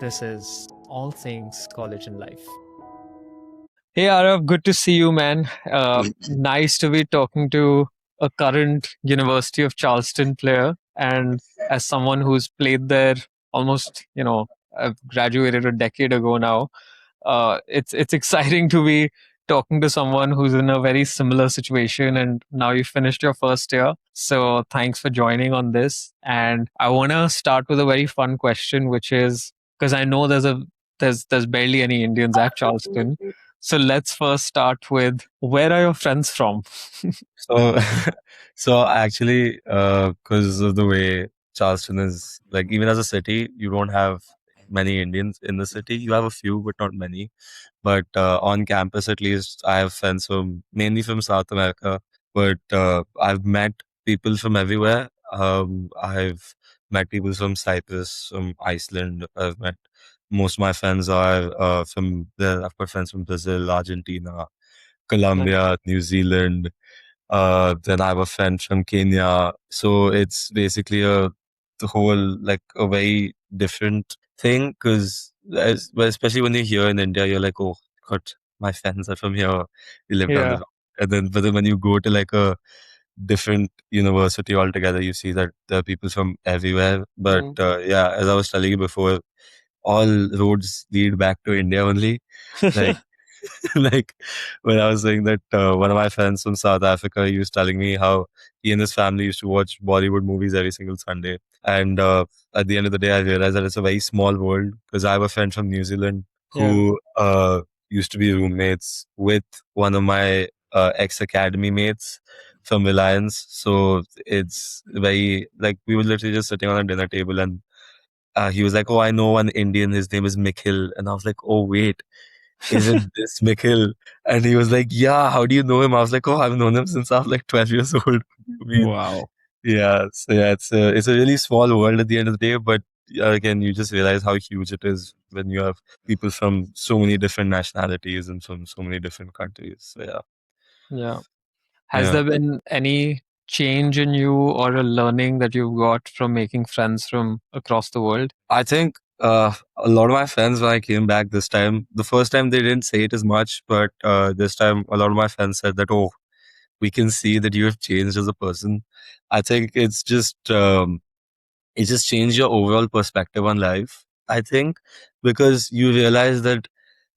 This is All Things College and Life. Hey Aarav, good to see you, man. Nice to be talking to a current University of Charleston player. And as someone who's played there almost, I've graduated a decade ago now. It's exciting to be talking to someone who's in a very similar situation, and now you finished your first year. So thanks for joining on this. And I want to start with a very fun question, which is because I know there's barely any Indians at Charleston. So let's first start with where are your friends from? So, so actually, because of the way Charleston is, like, even as a city, you don't have many Indians in the city. You have a few, but not many. But on campus, at least, I have friends from mainly from South America. But I've met people from everywhere. I've met people from Cyprus, from Iceland. I've met most of my friends are from there. I've got friends from Brazil, Argentina, Like, Colombia, New Zealand. Then I have a friend from Kenya. So it's basically the whole, like, a very different thing because especially when you're here in India, you're like, oh, God, my friends are from here. We live down the yeah. road. But then when you go to like a different university altogether, you see that there are people from everywhere. But Mm. yeah, as I was telling you before, all roads lead back to India only. Like, like when I was saying that one of my friends from South Africa, he was telling me how he and his family used to watch Bollywood movies every single Sunday. And at the end of the day, I realized that it's a very small world because I have a friend from New Zealand Yeah. who used to be roommates with one of my ex academy mates from Reliance. So it's very, like, we were literally just sitting on a dinner table and he was like, "Oh, I know one Indian. His name is Mikhil." And I was like, "Oh, wait, is it this Mikhil?" And he was like, "Yeah, how do you know him?" I was like, "Oh, I've known him since I was like 12 years old." I mean, Wow. yeah, so yeah, it's a really small world at the end of the day, but again, you just realize how huge it is when you have people from so many different nationalities and from so many different countries. So yeah, Yeah. Has yeah. there been any change in you or a learning that you've got from making friends from across the world? I think a lot of my friends when I came back this time, the first time they didn't say it as much, but this time a lot of my friends said that, "Oh, we can see that you have changed as a person." I think it just changed your overall perspective on life. I think because you realize that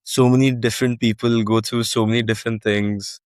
so many different people go through so many different things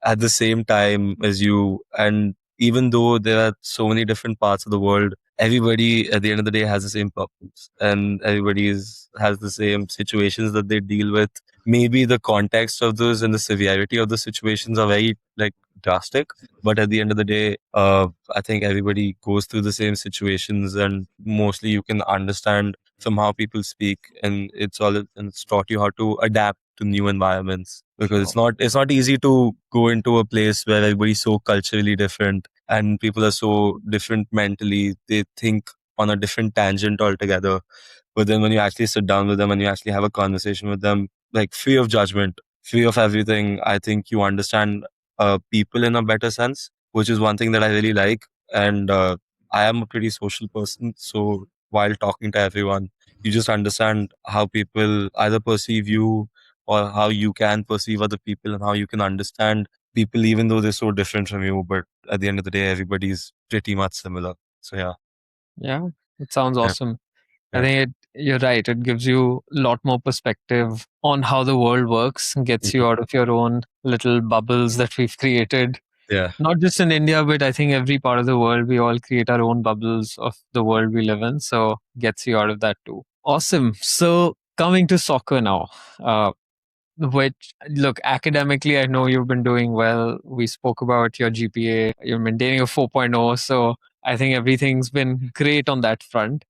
at the same time as you. And even though there are so many different parts of the world, everybody at the end of the day has the same purpose and has the same situations that they deal with. Maybe the context of those and the severity of the situations are very, like, drastic, but at the end of the day, I think everybody goes through the same situations, and mostly you can understand from how people speak, and it's taught you how to adapt to new environments because Sure. it's not easy to go into a place where everybody's so culturally different and people are so different mentally. They think on a different tangent altogether. But then when you actually sit down with them and you actually have a conversation with them, like, free of judgment, free of everything, I think you understand people in a better sense, which is one thing that I really like. And I am a pretty social person, so while talking to everyone, you just understand how people either perceive you or how you can perceive other people and how you can understand people even though they're so different from you. But at the end of the day, everybody's pretty much similar. So yeah, Yeah. It sounds yeah, awesome. I yeah. think you're right. It gives you a lot more perspective on how the world works, gets you Mhm. out of your own little bubbles that we've created. Yeah. Not just in India, but I think every part of the world, we all create our own bubbles of the world we live in. So gets you out of that too. Awesome. So coming to soccer now, which, look, academically, I know you've been doing well. We spoke about your GPA. You're maintaining a 4.0. So I think everything's been great on that front.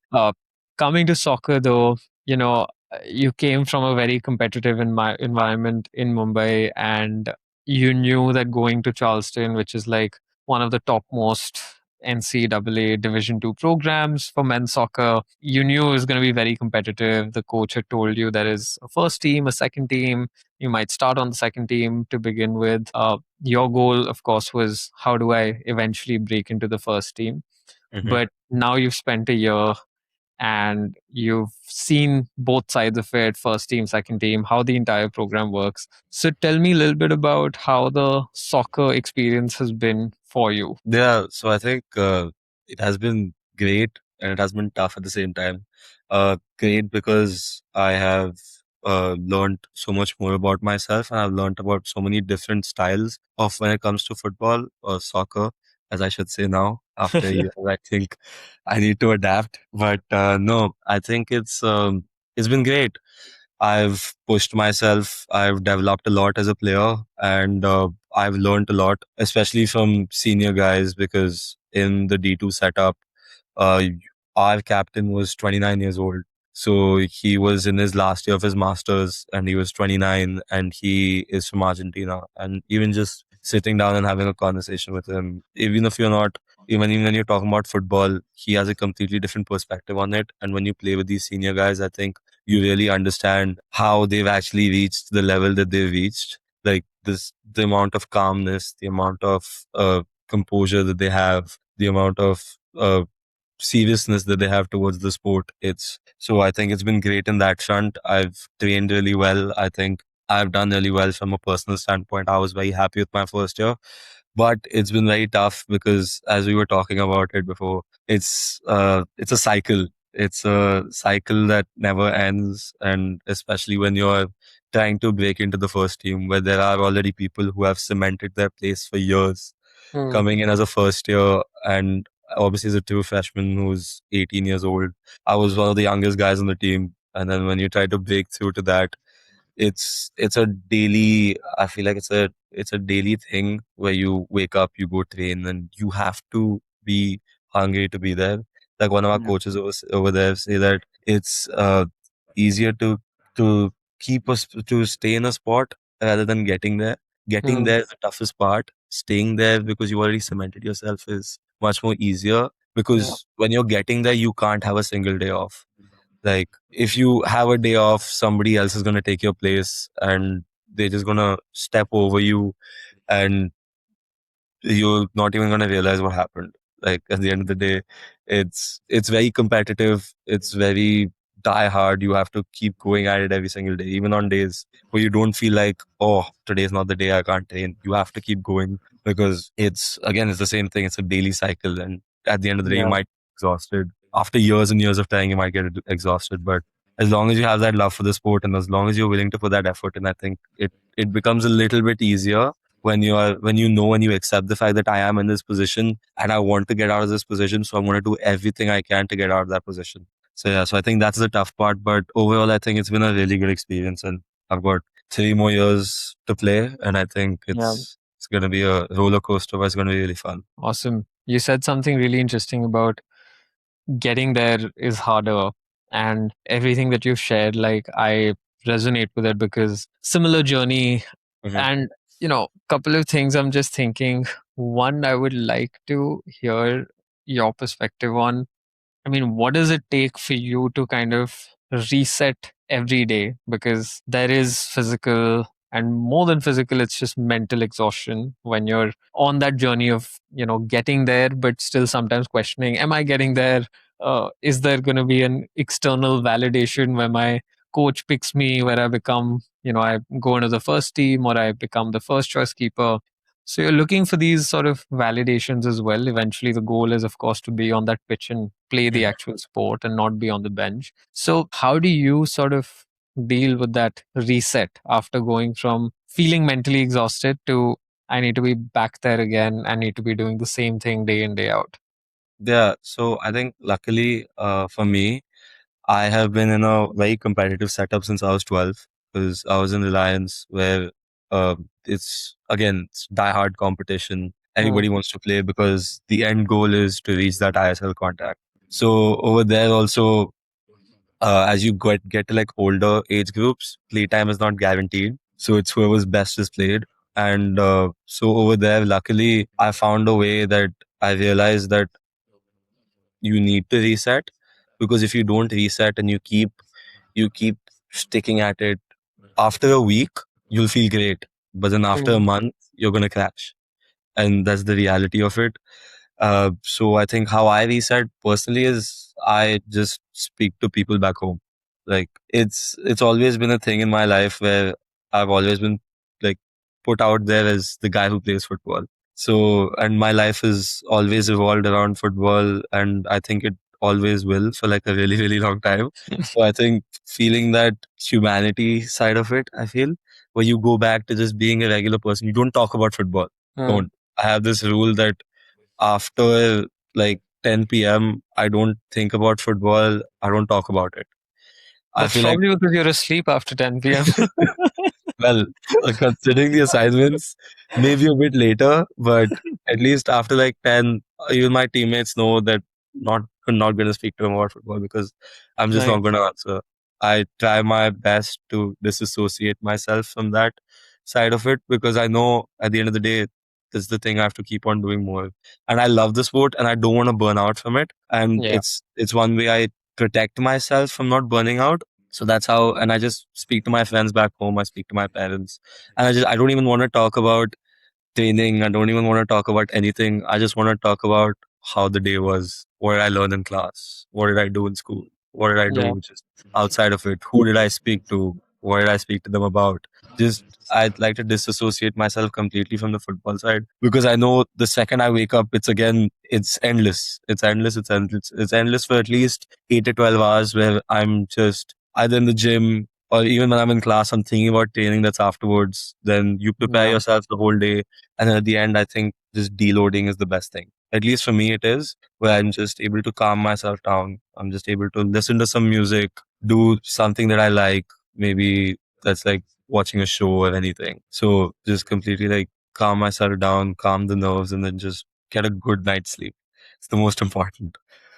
Coming to soccer, though, you came from a very competitive environment in Mumbai, and you knew that going to Charleston, which is like one of the topmost NCAA Division Two programs for men's soccer, you knew it was going to be very competitive. The coach had told you there is a first team, a second team. You might start on the second team to begin with. Your goal, of course, was how do I eventually break into the first team? Hmm. But now you've spent a year. and you've seen both sides of it, first team, second team, how the entire program works. So tell me a little bit about how the soccer experience has been for you. Yeah, so I think it has been great and it has been tough at the same time. Great because I have learned so much more about myself, and I've learned about so many different styles of when it comes to football or soccer, as I should say now. After years, I think I need to adapt. But no, I think it's been great. I've pushed myself. I've developed a lot as a player, and I've learned a lot, especially from senior guys, because in the D2 setup, uh, our captain was 29 years old. So he was in his last year of his masters and he was 29 and he is from Argentina. And even just sitting down and having a conversation with him, even if you're not, even when you're talking about football, he has a completely different perspective on it. And when you play with these senior guys, I think you really understand how they've actually reached the level that they've reached. Like the amount of calmness, the amount of composure that they have, the amount of seriousness that they have towards the sport. It's so I think it's been great in that front. I've trained really well. I think I've done really well from a personal standpoint. I was very happy with my first year, but it's been very tough because as we were talking about it before, it's a cycle. It's a cycle that never ends, and especially when you're trying to break into the first team where there are already people who have cemented their place for years Hmm. coming in as a first year and obviously as a true freshman who's 18 years old. I was one of the youngest guys on the team. And then when you try to break through to that, it's a daily, I feel like it's a daily thing where you wake up, you go train, and you have to be hungry to be there. Like one of our Yeah. coaches over there say that it's easier to keep us to stay in a spot rather than getting there. Getting Hmm. there is the toughest part. Staying there because you already cemented yourself is much more easier, Yeah. because when you're getting there, you can't have a single day off. Like if you have a day off, somebody else is going to take your place and they're just going to step over you, and you're not even going to realize what happened. Like at the end of the day, it's very competitive. It's very die hard. You have to keep going at it every single day, even on days where you don't feel like, oh, today's not the day, I can't train. You have to keep going because it's the same thing. It's a daily cycle, and at the end of the day, you Yeah. might be exhausted. After years and years of trying, you might get exhausted. But as long as you have that love for the sport and as long as you're willing to put that effort in, I think it becomes a little bit easier when you accept the fact that I am in this position and I want to get out of this position, so I'm going to do everything I can to get out of that position. So yeah, so I think that's the tough part, but overall I think it's been a really good experience, and I've got 3 more years to play, and I think Yeah. it's going to be a roller coaster, but it's going to be really fun. Awesome. You said something really interesting about getting there is harder, and everything that you've shared, like I resonate with it because similar journey. Mhm. And couple of things I'm just thinking. One, I would like to hear your perspective on, I mean, what does it take for you to kind of reset every day? Because there is physical, and more than physical, it's just mental exhaustion when you're on that journey of, getting there, but still sometimes questioning, am I getting there? Is there going to be an external validation where my coach picks me, where I become, I go into the first team or I become the first choice keeper? So you're looking for these sort of validations as well. Eventually, the goal is, of course, to be on that pitch and play the Mhm. actual sport and not be on the bench. So, how do you sort of deal with that reset after going from feeling mentally exhausted to I need to be back there again? I need to be doing the same thing day in, day out. Yeah, so I think luckily for me, I have been in a very competitive setup since I was 12, because I was in Reliance where it's die hard competition. Hmm. Everybody wants to play because the end goal is to reach that ISL contract. So over there also, as you get to like older age groups, playtime is not guaranteed. So it's whoever's best is played. And so over there, luckily, I found a way that I realized that you need to reset, because if you don't reset and you keep sticking at it, after a week you'll feel great, but then after a Hmm. month you're going to crash, and that's the reality of it. So I think how I reset personally is I just speak to people back home. Like it's always been a thing in my life where I've always been like put out there as the guy who plays football. So, and my life has always revolved around football, and I think it always will for like a really, really long time. So I think feeling that humanity side of it, I feel, where you go back to just being a regular person, you don't talk about football. Don't. I have this rule that after like 10 p.m., I don't think about football. I don't talk about it. I That's feel like, probably because you're asleep after 10 p.m. well, considering the assignments, maybe a bit later, but at least after like 10, even my teammates know that I'm not going to speak to them about football because I'm just not Nice. going to answer. I try my best to disassociate myself from that side of it because I know at the end of the day, this is the thing I have to keep on doing more. And I love the sport and I don't want to burn out from it. And Yeah. it's one way I protect myself from not burning out. So that's how, and I just speak to my friends back home. I speak to my parents, and I don't even want to talk about training. I don't even want to talk about anything. I just want to talk about how the day was, what did I learn in class, what did I do in school, what did I Yeah. do just outside of it, who did I speak to, what did I speak to them about. Just I'd like to disassociate myself completely from the football side because I know the second I wake up, it's endless. It's endless. It's endless. It's endless for at least 8 to 12 hours where I'm just either in the gym or even when I'm in class, I'm thinking about training that's afterwards. Then you prepare Yeah. yourself the whole day. And then at the end, I think just deloading is the best thing. At least for me, it is where I'm just able to calm myself down. I'm just able to listen to some music, do something that I like. Maybe that's like watching a show or anything. So just completely like calm myself down, calm the nerves, and then just get a good night's sleep. It's the most important.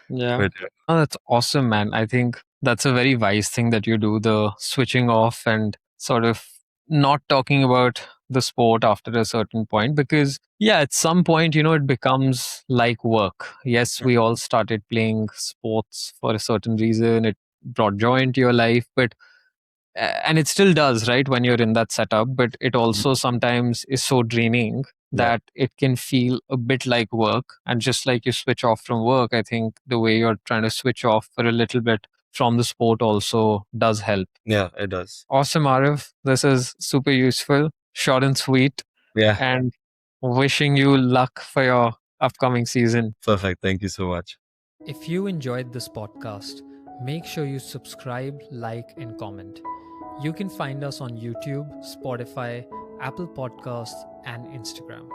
Yeah. But Oh, that's awesome, man. I think that's a very wise thing that you do, the switching off and sort of not talking about the sport after a certain point. Because, yeah, at some point, it becomes like work. Yes, we all started playing sports for a certain reason. It brought joy into your life, but and it still does, right, when you're in that setup, but it also sometimes is so draining yeah, that it can feel a bit like work. And just like you switch off from work, I think the way you're trying to switch off for a little bit from the sport also does help. yeah, it does. Awesome, Arif. This is super useful, short and sweet, Yeah, and wishing you luck for your upcoming season. perfect. Thank you so much. If you enjoyed this podcast, make sure you subscribe, like, and comment. You can find us on YouTube, Spotify, Apple Podcasts, and Instagram.